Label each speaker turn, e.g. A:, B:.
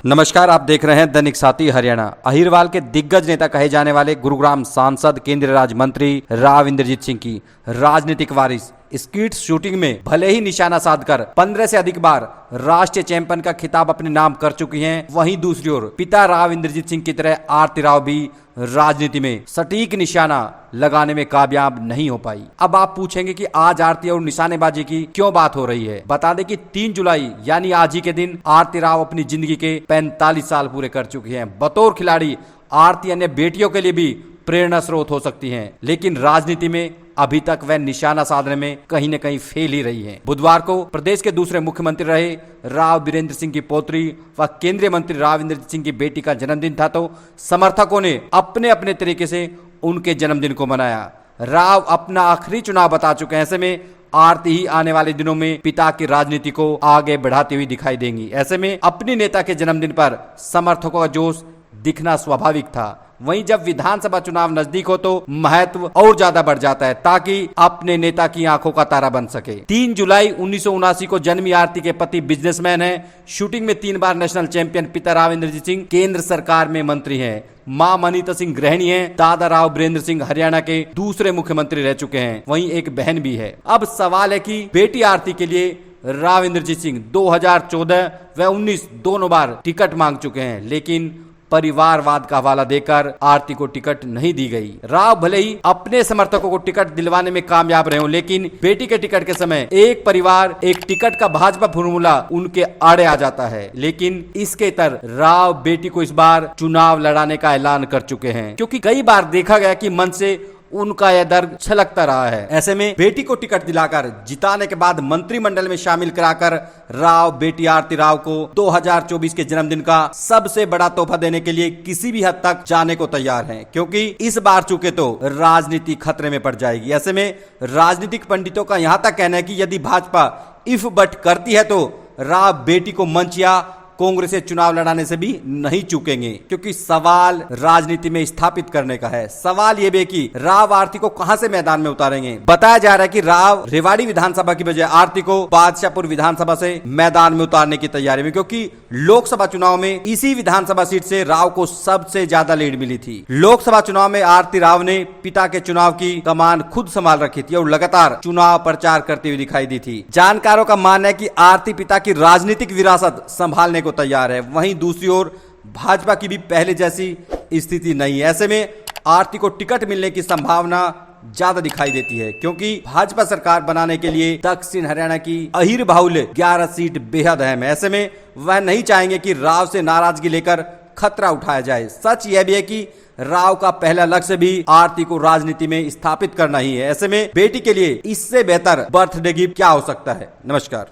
A: नमस्कार, आप देख रहे हैं दैनिक साथी हरियाणा। अहिरवाल के दिग्गज नेता कहे जाने वाले गुरुग्राम सांसद केंद्रीय राज्य मंत्री राव इंद्रजीत सिंह की राजनीतिक वारिस स्कीट शूटिंग में भले ही निशाना साधकर 15 से अधिक बार राष्ट्रीय चैंपियन का खिताब अपने नाम कर चुकी हैं, वहीं दूसरी ओर पिता राव इंद्रजीत सिंह की तरह आरती राव भी राजनीति में सटीक निशाना लगाने में कामयाब नहीं हो पाई। अब आप पूछेंगे कि आज आरती और निशानेबाजी की क्यों बात हो रही है। बता दें कि 3 जुलाई यानी आज ही के दिन आरती राव अपनी जिंदगी के 45 साल पूरे कर चुकी हैं। बतौर खिलाड़ी आरती अन्य बेटियों के लिए भी प्रेरणा स्रोत हो सकती हैं, लेकिन राजनीति में अभी तक वह निशाना साधने में कहीं न कहीं फेल ही रही हैं। बुधवार को प्रदेश के दूसरे मुख्यमंत्री रहे राव बीरेंद्र सिंह की पोत्री व केंद्रीय मंत्री राव इंद्रजीत सिंह की बेटी का जन्मदिन था, तो समर्थकों ने अपने अपने तरीके से उनके जन्मदिन को मनाया। राव अपना आखिरी चुनाव बता चुके हैं, ऐसे में आरती ही आने वाले दिनों में पिता की राजनीति को आगे बढ़ाती हुई दिखाई देंगी। ऐसे में अपनी नेता के जन्मदिन पर समर्थकों का जोश दिखना स्वाभाविक था। वहीं जब विधानसभा चुनाव नजदीक हो तो महत्व और ज्यादा बढ़ जाता है, ताकि अपने नेता की आंखों का तारा बन सके। 3 जुलाई 1979 को जन्मी आरती के पति बिजनेसमैन हैं, शूटिंग में 3 बार नेशनल चैंपियन पिता राव इंद्रजीत सिंह केंद्र सरकार में मंत्री हैं, मां मनीता सिंह गृहिणी हैं, दादा राव बीरेंद्र सिंह हरियाणा के दूसरे मुख्यमंत्री रह चुके हैं, वहीं एक बहन भी है। अब सवाल है कि बेटी आरती के लिए राव इंद्रजीत सिंह 2014 व 19 दोनों बार टिकट मांग चुके हैं, लेकिन परिवारवाद का हवाला देकर आरती को टिकट नहीं दी गई। राव भले ही अपने समर्थकों को टिकट दिलवाने में कामयाब रहे हो, लेकिन बेटी के टिकट के समय एक परिवार एक टिकट का भाजपा फॉर्मूला उनके आड़े आ जाता है। लेकिन इसके इतर राव बेटी को इस बार चुनाव लड़ाने का ऐलान कर चुके हैं, क्योंकि कई बार देखा गया कि मन से उनका यह दर्द छलकता रहा है। ऐसे में बेटी को टिकट दिलाकर जिताने के बाद मंत्रिमंडल में शामिल कराकर राव बेटी आरती राव को 2024 के जन्मदिन का सबसे बड़ा तोहफा देने के लिए किसी भी हद तक जाने को तैयार हैं, क्योंकि इस बार चूके तो राजनीति खतरे में पड़ जाएगी। ऐसे में राजनीतिक पंडितों का यहां तक कहना है कि यदि भाजपा इफ बट करती है तो राव बेटी को मंच या कांग्रेस से चुनाव लड़ाने से भी नहीं चूकेंगे, क्योंकि सवाल राजनीति में स्थापित करने का है। सवाल यह भी कि राव आरती को कहां से मैदान में उतारेंगे। बताया जा रहा है कि राव रेवाड़ी विधानसभा की बजाय आरती को बादशाहपुर विधानसभा से मैदान में उतारने की तैयारी में, क्योंकि लोकसभा चुनाव में इसी विधानसभा सीट से राव को सबसे ज्यादा लीड मिली थी। लोकसभा चुनाव में आरती राव ने पिता के चुनाव की कमान खुद संभाल रखी थी और लगातार चुनाव प्रचार करती हुई दिखाई दी थी। जानकारों का मानना है कि आरती पिता की राजनीतिक विरासत संभालने को तैयार है। वहीं दूसरी ओर भाजपा की भी पहले जैसी स्थिति नहीं है। ऐसे में आरती को टिकट मिलने की संभावना ज्यादा दिखाई देती है, क्योंकि भाजपा सरकार बनाने के लिए दक्षिण हरियाणा की अहिर बाहुल्य 11 सीट बेहद अहम है। ऐसे में वह नहीं चाहेंगे कि राव से नाराजगी लेकर खतरा उठाया जाए। सच यह भी है कि राव का पहला लक्ष्य भी आरती को राजनीति में स्थापित करना ही है। ऐसे में बेटी के लिए इससे बेहतर बर्थडे गिफ्ट क्या हो सकता है। नमस्कार।